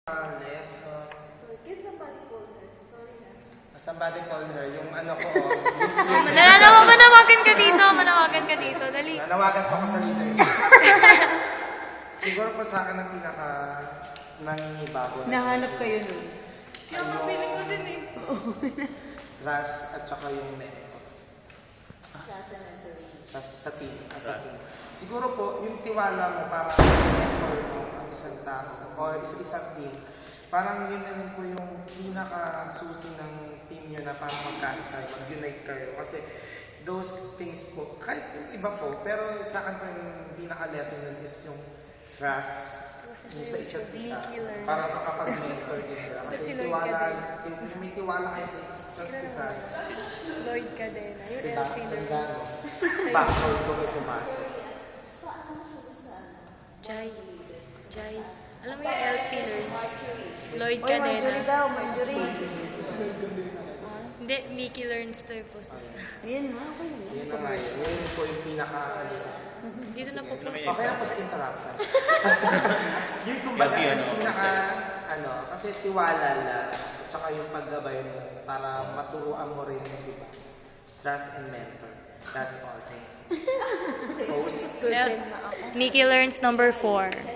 Lesson. So, get somebody called her. Sorry na. Somebody called her. Yung ano ko, Manawagan ka dito, manawagan ka dito. Dali. nanawagan pa ko sa leader. Siguro po sa akin ang pinaka nangibago. Nahanap kayo nun. Kaya mapili ko din eh. Ras at saka yung mentor. Class and mentoring. Sa team. Siguro po, yung tiwala mo para mentor mo ang isang tao o isang team, parang yun na rin po yung pinaka-susi ng team nyo na parang magkaisa, mag-unite kayo. Kasi those things po, kahit yung iba po, pero sa akin po yung pinaka-lesson nun is yung trust yung sa isa't isa. Para makapag-mentor din sila. Kasi may tiwala kayo sa isa't isa. Lloyd Cadena, yung Diba? LC Ganda, Nurse. no? Background ko may pumasok. Jai. Alam mo yung LC Nurse? Lloyd Uy, Marjorie Cadena. daw, Marjorie. Hindi, Mickey Learns to yung post. Ayun na, okay na. Yun na nga yun. Yun po yung pinaka Dito na po post. okay na po sa interruption. Yung kumbaga, yung pinaka, kasi tiwala lang, at saka yung paggabay mo para maturuan mo rin yung iba. Trust and mentor. That's all. Thank you. Post. Mickey Learns number 4.